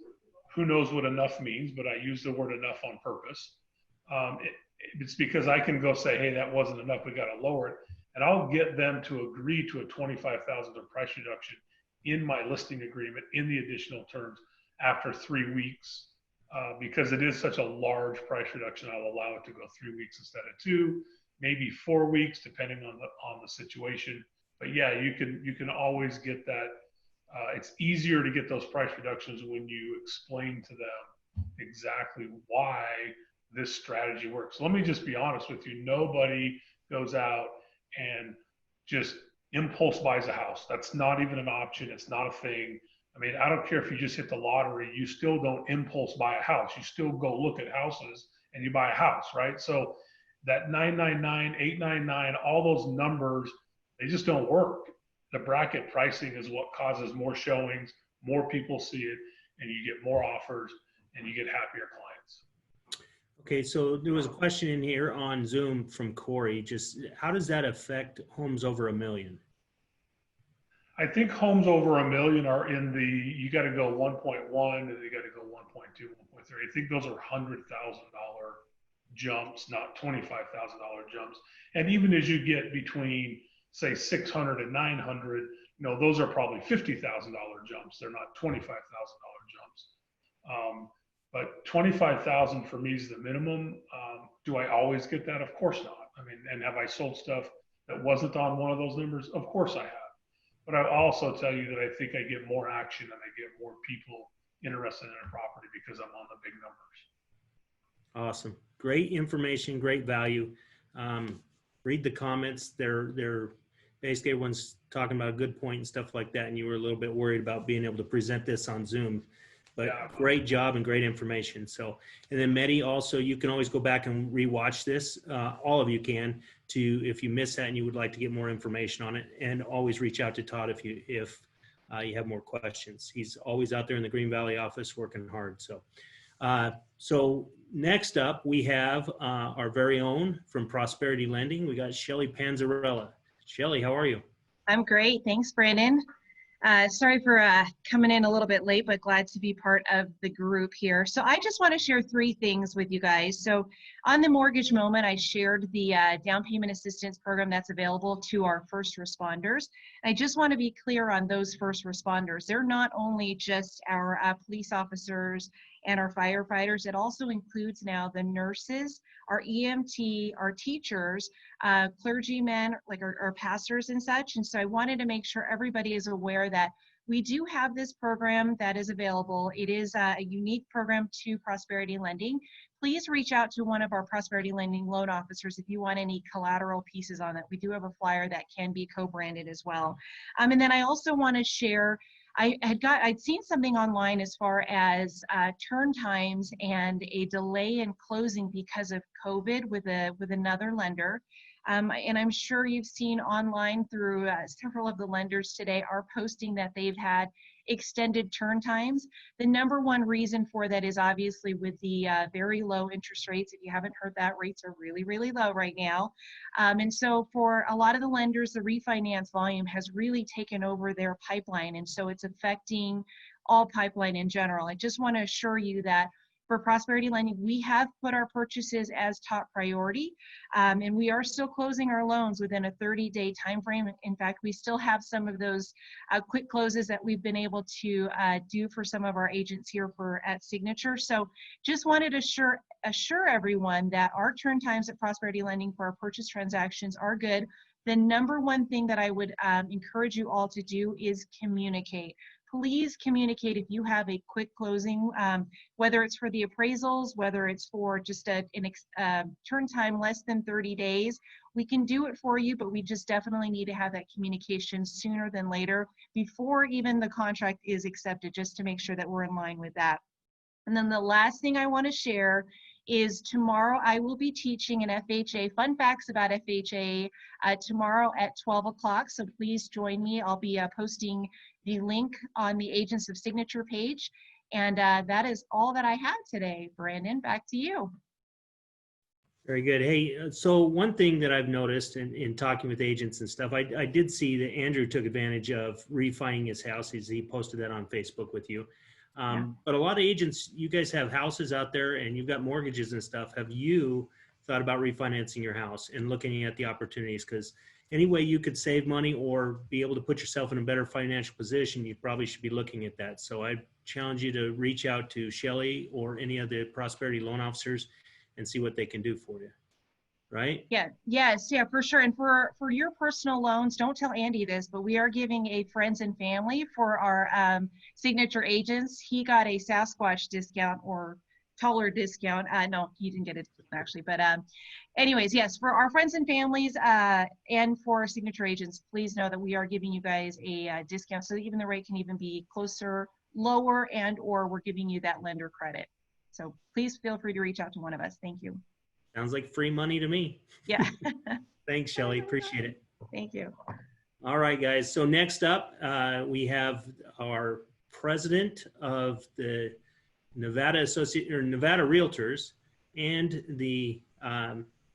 who knows what enough means, but I use the word enough on purpose. It's because I can go say, hey, that wasn't enough, we got to lower it. And I'll get them to agree to a $25,000 price reduction in my listing agreement in the additional terms after 3 weeks. Because it is such a large price reduction, I'll allow it to go 3 weeks instead of 2, maybe 4 weeks, depending on the situation. But yeah, you can always get that. It's easier to get those price reductions when you explain to them exactly why this strategy works. Let me just be honest with you. Nobody goes out and just impulse buys a house. That's not even an option. It's not a thing. I mean, I don't care if you just hit the lottery, you still don't impulse buy a house. You still go look at houses and you buy a house, right? So that 999, 899, all those numbers, they just don't work. The bracket pricing is what causes more showings, more people see it, and you get more offers and you get happier clients. Okay, so there was a question in here on Zoom from Corey. Just how does that affect homes over $1 million? I think homes over $1 million are in you got to go 1.1 and you got to go 1.2, 1.3. I think those are $100,000 jumps, not $25,000 jumps. And even as you get between, say, 600 and 900, those are probably $50,000 jumps. They're not $25,000 jumps. But 25,000 for me is the minimum. Do I always get that? Of course not. I mean, and have I sold stuff that wasn't on one of those numbers? Of course I have. But I also tell you that I think I get more action and I get more people interested in a property because I'm on the big numbers. Awesome. Great information, great value. Read the comments. They're basically everyone's talking about a good point and stuff like that. And you were a little bit worried about being able to present this on Zoom. But yeah, great job and great information. So, and then Mehdi, also, you can always go back and rewatch this. All of you can, if you miss that and you would like to get more information on it, and always reach out to Todd if you have more questions. He's always out there in the Green Valley office working hard. So next up, we have our very own from Prosperity Lending. We got Shelly Panzarella. Shelly, how are you? I'm great. Thanks, Brandon. Sorry for coming in a little bit late, but glad to be part of the group here. So I just want to share 3 things with you guys. So on the Mortgage Moment, I shared the down payment assistance program that's available to our first responders. I just want to be clear on those first responders. They're not only just our police officers and our firefighters. It also includes now the nurses, our EMT, our teachers, clergymen, like our pastors and such. And so I wanted to make sure everybody is aware that we do have this program that is available. It is a unique program to Prosperity Lending. Please reach out to one of our Prosperity Lending loan officers if you want any collateral pieces on it. We do have a flyer that can be co-branded as well. And then I also want to share, I'd seen something online as far as turn times and a delay in closing because of COVID with another lender. And I'm sure you've seen online through several of the lenders today are posting that they've had extended turn times. The number one reason for that is obviously with the very low interest rates. If you haven't heard that, rates are really, really low right now. And so for a lot of the lenders, the refinance volume has really taken over their pipeline. And so it's affecting all pipeline in general. I just want to assure you that for Prosperity Lending, we have put our purchases as top priority, and we are still closing our loans within a 30-day time frame. In fact, we still have some of those quick closes that we've been able to do for some of our agents here at Signature. So just wanted to assure everyone that our turn times at Prosperity Lending for our purchase transactions are good. The number one thing that I would encourage you all to do is communicate. Please communicate if you have a quick closing, whether it's for the appraisals, whether it's for just a turn time less than 30 days. We can do it for you, but we just definitely need to have that communication sooner than later, before even the contract is accepted, just to make sure that we're in line with that. And then the last thing I want to share is tomorrow I will be teaching an FHA, fun facts about FHA, tomorrow at 12 o'clock. So please join me. I'll be posting the link on the Agents of Signature page. And that is all that I have today. Brandon, back to you. Very good. Hey, so one thing that I've noticed in talking with agents and stuff, I did see that Andrew took advantage of refining his house. He posted that on Facebook with you. But a lot of agents, you guys have houses out there and you've got mortgages and stuff. Have you thought about refinancing your house and looking at the opportunities? Because any way you could save money or be able to put yourself in a better financial position, you probably should be looking at that. So I challenge you to reach out to Shelly or any of the Prosperity loan officers and see what they can do for you. Right? Yeah, yes, yeah, for sure. And for your personal loans, don't tell Andy this, but we are giving a friends and family for our Signature agents. He got a Sasquatch discount or taller discount. No, he didn't get it actually, but anyways, yes, for our friends and families and for Signature agents, please know that we are giving you guys a discount, so that even the rate can even be closer, lower, and or we're giving you that lender credit. So please feel free to reach out to one of us. Thank you. Sounds like free money to me. Yeah. Thanks, Shelly. Appreciate it. Thank you. All right, guys. So next up, we have our president of the Nevada Realtors and the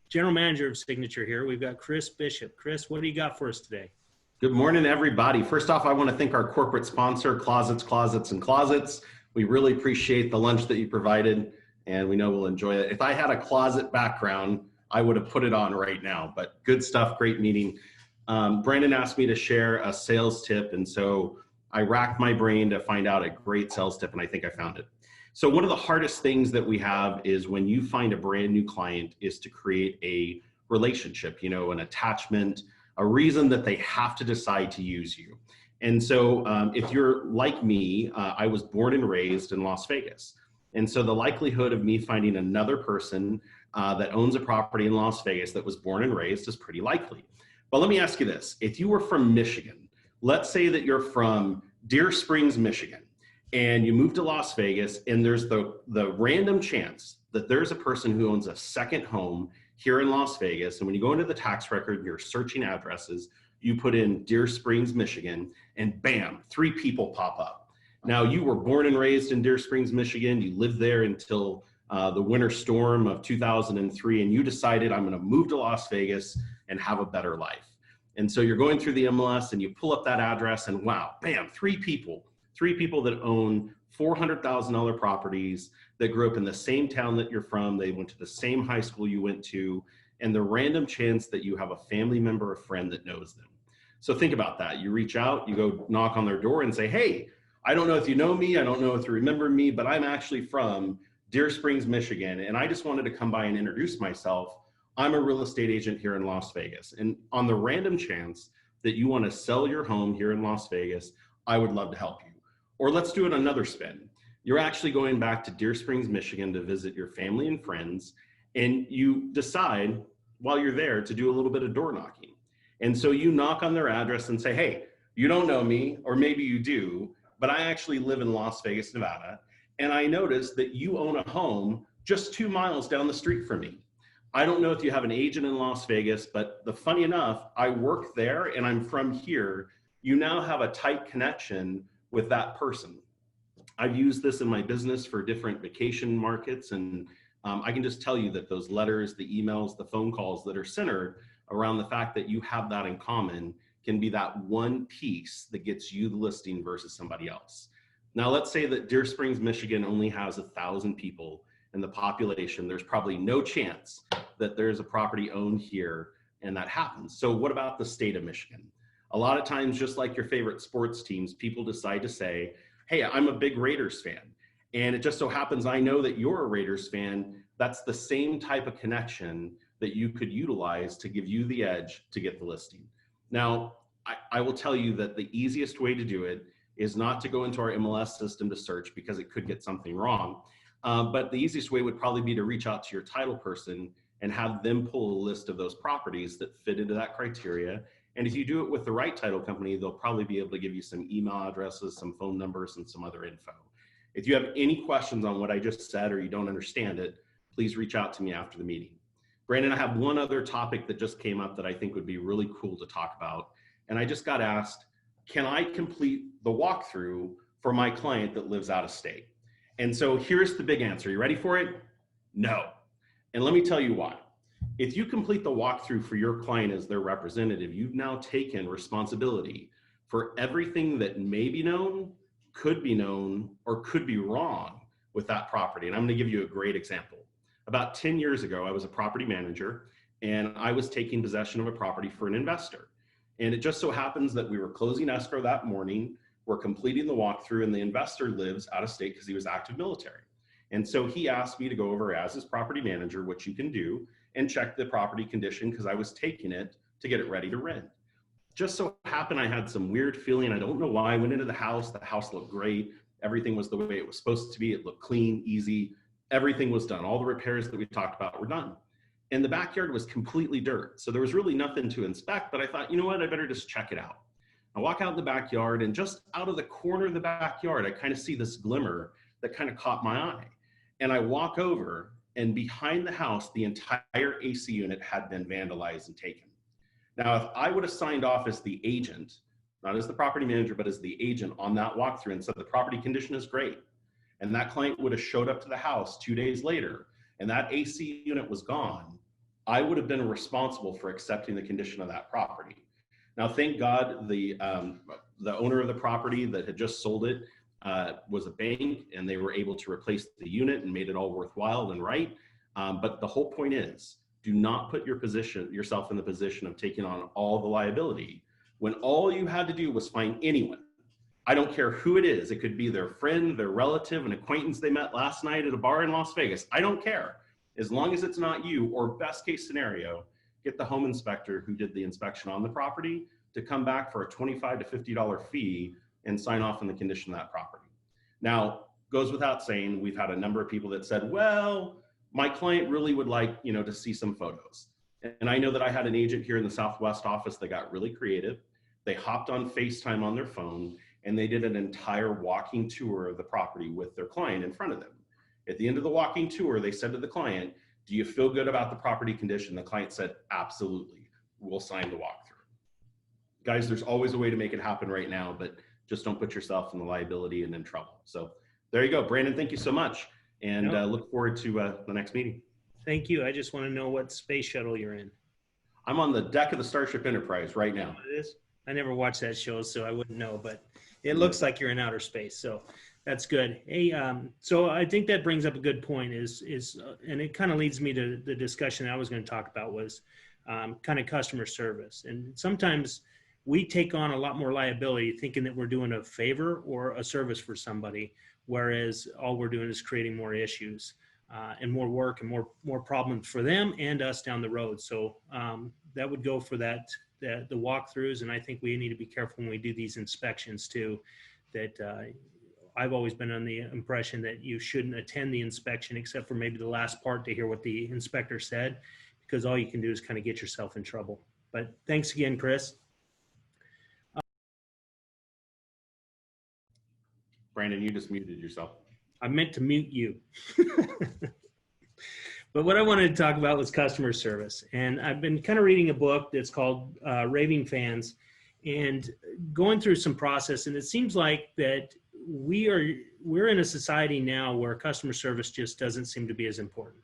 general manager of Signature here. We've got Chris Bishop. Chris, what do you got for us today? Good morning, everybody. First off, I want to thank our corporate sponsor, Closets, Closets, and Closets. We really appreciate the lunch that you provided, and we know we'll enjoy it. If I had a closet background, I would have put it on right now, but good stuff, great meeting. Brandon asked me to share a sales tip, and so I racked my brain to find out a great sales tip, and I think I found it. So one of the hardest things that we have is when you find a brand new client is to create a relationship, you know, an attachment, a reason that they have to decide to use you. And so if you're like me, I was born and raised in Las Vegas. And so the likelihood of me finding another person that owns a property in Las Vegas that was born and raised is pretty likely. But let me ask you this. If you were from Michigan, let's say that you're from Deer Springs, Michigan, and you move to Las Vegas, and there's the random chance that there's a person who owns a second home here in Las Vegas. And when you go into the tax record, you're searching addresses, you put in Deer Springs, Michigan, and bam, 3 people pop up. Now, you were born and raised in Deer Springs, Michigan. You lived there until the winter storm of 2003, and you decided, I'm going to move to Las Vegas and have a better life. And so you're going through the MLS and you pull up that address and wow, bam, three people that own $400,000 properties, that grew up in the same town that you're from. They went to the same high school you went to, and the random chance that you have a family member or friend that knows them. So think about that. You reach out, you go knock on their door and say, hey, I don't know if you know me, I don't know if you remember me, but I'm actually from Deer Springs, Michigan, and I just wanted to come by and introduce myself. I'm a real estate agent here in Las Vegas. And on the random chance that you want to sell your home here in Las Vegas, I would love to help you. Or let's do it another spin. You're actually going back to Deer Springs, Michigan to visit your family and friends, and you decide while you're there to do a little bit of door knocking. And so you knock on their address and say, hey, you don't know me, or maybe you do, but I actually live in Las Vegas, Nevada, and I noticed that you own a home just 2 miles down the street from me. I don't know if you have an agent in Las Vegas, but funny enough, I work there and I'm from here. You now have a tight connection with that person. I've used this in my business for different vacation markets, and I can just tell you that those letters, the emails, the phone calls that are centered around the fact that you have that in common can be that one piece that gets you the listing versus somebody else. Now, let's say that Deer Springs, Michigan only has 1,000 people in the population. There's probably no chance that there's a property owned here and that happens. So what about the state of Michigan? A lot of times, just like your favorite sports teams, people decide to say, hey, I'm a big Raiders fan. And it just so happens I know that you're a Raiders fan. That's the same type of connection that you could utilize to give you the edge to get the listing. Now, I will tell you that the easiest way to do it is not to go into our MLS system to search because it could get something wrong. But the easiest way would probably be to reach out to your title person and have them pull a list of those properties that fit into that criteria. And if you do it with the right title company, they'll probably be able to give you some email addresses, some phone numbers, and some other info. If you have any questions on what I just said or you don't understand it, please reach out to me after the meeting. Brandon, I have one other topic that just came up that I think would be really cool to talk about. And I just got asked, can I complete the walkthrough for my client that lives out of state? And so here's the big answer. You ready for it? No. And let me tell you why. If you complete the walkthrough for your client as their representative, you've now taken responsibility for everything that may be known, could be known, or could be wrong with that property. And I'm going to give you a great example. About 10 years ago, I was a property manager and I was taking possession of a property for an investor. And it just so happens that we were closing escrow that morning, we're completing the walkthrough, and the investor lives out of state because he was active military. And so he asked me to go over as his property manager, which you can do, and check the property condition because I was taking it to get it ready to rent. Just so happened I had some weird feeling. I don't know why. I went into the house looked great. Everything was the way it was supposed to be. It looked clean, easy. Everything was done. All the repairs that we talked about were done. And the backyard was completely dirt. So there was really nothing to inspect, but I thought, you know what, I better just check it out. I walk out in the backyard, and just out of the corner of the backyard, I kind of see this glimmer that kind of caught my eye. And I walk over, and behind the house, the entire AC unit had been vandalized and taken. Now, if I would have signed off as the agent, not as the property manager, but as the agent on that walkthrough and said the property condition is great, and that client would have showed up to the house 2 days later, and that AC unit was gone, I would have been responsible for accepting the condition of that property. Now, thank God the owner of the property that had just sold it was a bank, and they were able to replace the unit and made it all worthwhile and right. But the whole point is, do not put yourself in the position of taking on all the liability when all you had to do was find anyone. I don't care who it is. It could be their friend, their relative, an acquaintance they met last night at a bar in Las Vegas. I don't care. As long as it's not you, or best case scenario, get the home inspector who did the inspection on the property to come back for a $25 to $50 fee and sign off on the condition of that property. Now, goes without saying, we've had a number of people that said, well, my client really would like, to see some photos. And I know that I had an agent here in the Southwest office that got really creative. They hopped on FaceTime on their phone, and they did an entire walking tour of the property with their client in front of them. At the end of the walking tour, they said to the client, do you feel good about the property condition? The client said, absolutely, we'll sign the walkthrough. Guys, there's always a way to make it happen right now, but just don't put yourself in the liability and in trouble. So there you go. Brandon, thank you so much. And look forward to the next meeting. Thank you. I just want to know what space shuttle you're in. I'm on the deck of the Starship Enterprise right now. It is? I never watched that show, so I wouldn't know, but it looks like you're in outer space. So that's good. Hey, so I think that brings up a good point and it kind of leads me to the discussion I was going to talk about was kind of customer service. And sometimes we take on a lot more liability thinking that we're doing a favor or a service for somebody, whereas all we're doing is creating more issues and more work and more problems for them and us down the road. So that would go for the walkthroughs. And I think we need to be careful when we do these inspections too, that I've always been on the impression that you shouldn't attend the inspection except for maybe the last part to hear what the inspector said, because all you can do is kind of get yourself in trouble. But thanks again, Chris. Brandon, you just muted yourself. I meant to mute you. But what I wanted to talk about was customer service. And I've been kind of reading a book that's called Raving Fans and going through some process. And it seems like that we're in a society now where customer service just doesn't seem to be as important.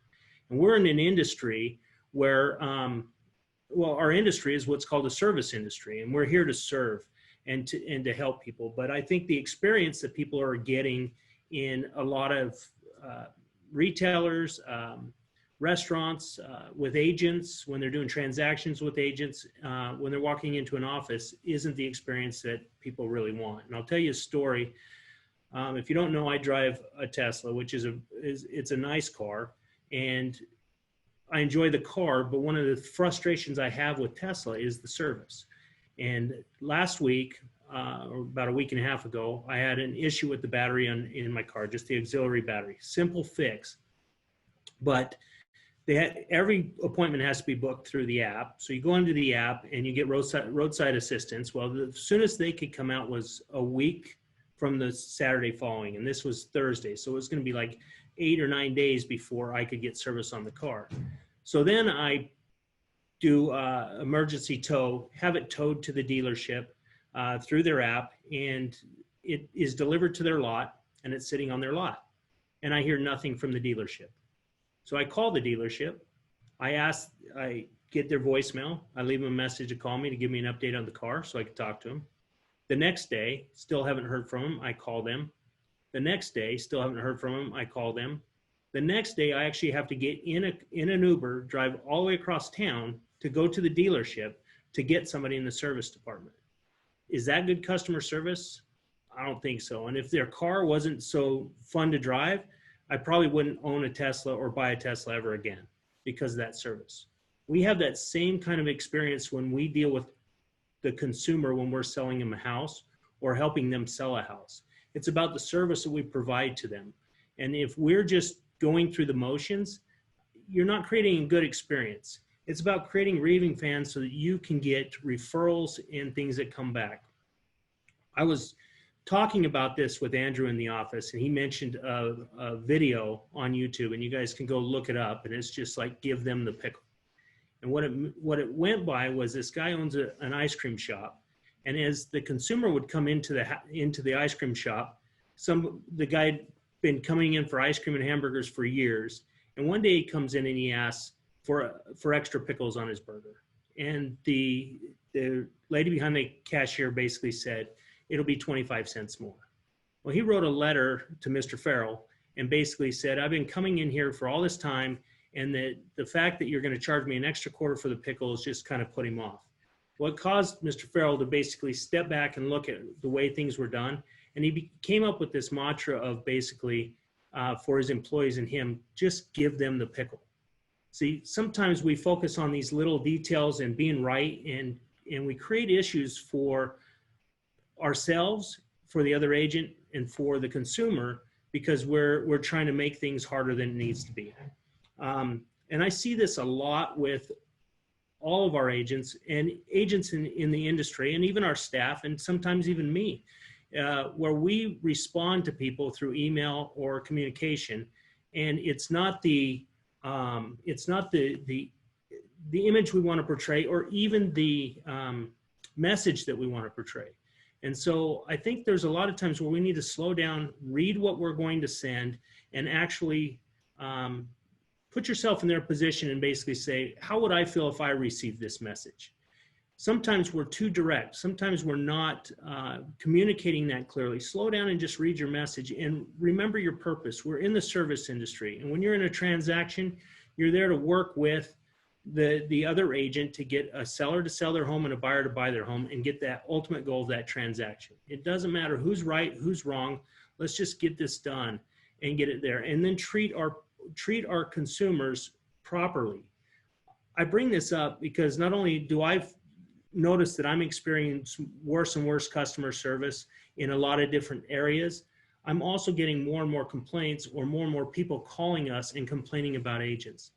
And we're in an industry where, our industry is what's called a service industry. And we're here to serve and to help people. But I think the experience that people are getting in a lot of retailers, restaurants, with agents, when they're doing transactions with agents, when they're walking into an office, isn't the experience that people really want. And I'll tell you a story. If you don't know, I drive a Tesla, which it's a nice car, and I enjoy the car. But one of the frustrations I have with Tesla is the service. And last week, or about a week and a half ago, I had an issue with the battery in my car, just the auxiliary battery. Simple fix, but every appointment has to be booked through the app. So you go into the app and you get roadside assistance. Well, the soonest they could come out was a week from the Saturday following, and this was Thursday. So it was going to be like 8 or 9 days before I could get service on the car. So then I do emergency tow, have it towed to the dealership through their app, and it is delivered to their lot, and it's sitting on their lot. And I hear nothing from the dealership. So I call the dealership. I get their voicemail. I leave them a message to call me to give me an update on the car so I can talk to them. The next day, still haven't heard from them. I call them. The next day, still haven't heard from them. I call them. The next day, I actually have to get in an Uber, drive all the way across town to go to the dealership to get somebody in the service department. Is that good customer service? I don't think so. And if their car wasn't so fun to drive, I probably wouldn't own a Tesla or buy a Tesla ever again because of that service. We have that same kind of experience when we deal with the consumer when we're selling them a house or helping them sell a house. It's about the service that we provide to them. And if we're just going through the motions, you're not creating a good experience. It's about creating raving fans so that you can get referrals and things that come back. I was talking about this with Andrew in the office, and he mentioned a video on YouTube, and you guys can go look it up, and it's just like, give them the pickle. And what it went by was this guy owns an ice cream shop, and as the consumer would come into the ice cream shop, the guy had been coming in for ice cream and hamburgers for years, and one day he comes in and he asks for extra pickles on his burger, and the lady behind the cashier basically said, it'll be 25 cents more. Well, he wrote a letter to Mr. Farrell and basically said, I've been coming in here for all this time, and the fact that you're going to charge me an extra quarter for the pickles just kind of put him off. Well, it caused Mr. Farrell to basically step back and look at the way things were done. And he came up with this mantra of basically for his employees and him, just give them the pickle. See, sometimes we focus on these little details and being right, and we create issues for ourselves, for the other agent, and for the consumer because we're trying to make things harder than it needs to be. And I see this a lot with all of our agents and agents in the industry, and even our staff, and sometimes even me, where we respond to people through email or communication, and it's not the image we want to portray, or even the message that we want to portray. And so I think there's a lot of times where we need to slow down, read what we're going to send, and actually put yourself in their position and basically say, how would I feel if I received this message? Sometimes we're too direct. Sometimes we're not communicating that clearly. Slow down and just read your message and remember your purpose. We're in the service industry. And when you're in a transaction, you're there to work with the other agent to get a seller to sell their home and a buyer to buy their home and get that ultimate goal of that transaction. It doesn't matter who's right, who's wrong. Let's just get this done and get it there. And then treat our consumers properly. I bring this up because not only do I notice that I'm experiencing worse and worse customer service in a lot of different areas, I'm also getting more and more complaints or more people calling us and complaining about agents.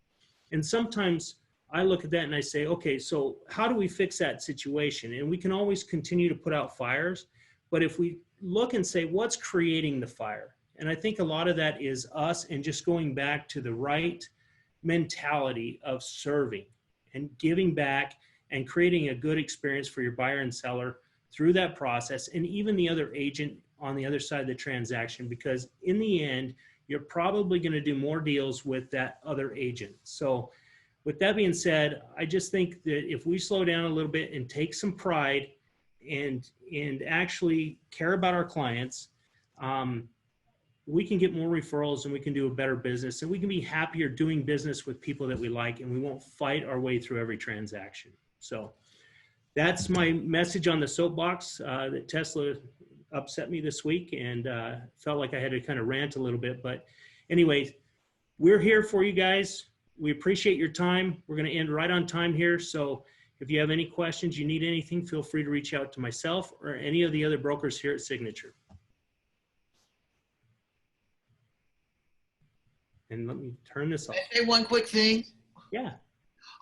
And sometimes I look at that and I say, okay, so how do we fix that situation? And we can always continue to put out fires, but if we look and say, what's creating the fire? And I think a lot of that is us and just going back to the right mentality of serving and giving back and creating a good experience for your buyer and seller through that process, and even the other agent on the other side of the transaction, because in the end, you're probably going to do more deals with that other agent. So with that being said, I just think that if we slow down a little bit and take some pride and actually care about our clients, we can get more referrals and we can do a better business and we can be happier doing business with people that we like, and we won't fight our way through every transaction. So that's my message on the soapbox. That Tesla upset me this week and felt like I had to kind of rant a little bit. But anyway, we're here for you guys. We appreciate your time. We're going to end right on time here. So if you have any questions, you need anything, feel free to reach out to myself or any of the other brokers here at Signature. And let me turn this off. Can I say one quick thing? Yeah.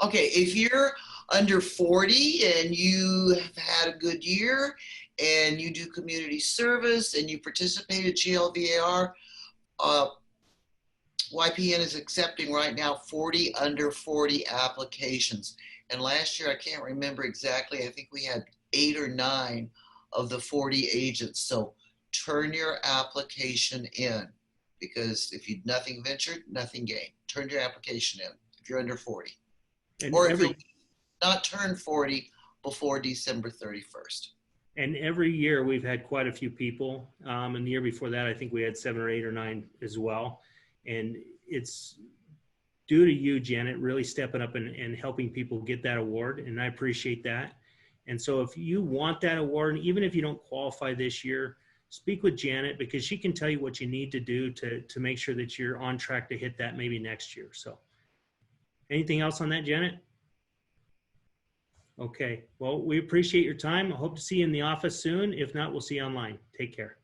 Okay, if you're under 40 and you have had a good year and you do community service and you participate at GLVAR, YPN is accepting right now 40 under 40 applications. And last year, I can't remember exactly, I think we had 8 or 9 of the 40 agents. So turn your application in, because if you nothing ventured, nothing gained. Turn your application in if you're under 40. And Or if you not turn 40 before December 31st. And every year we've had quite a few people. And the year before that, I think we had 7 or 8 or 9 as well. And it's due to you, Janet, really stepping up and helping people get that award. And I appreciate that. And so if you want that award, and even if you don't qualify this year, speak with Janet, because she can tell you what you need to do to make sure that you're on track to hit that maybe next year. So anything else on that, Janet? Okay, well, we appreciate your time. I hope to see you in the office soon. If not, we'll see you online. Take care.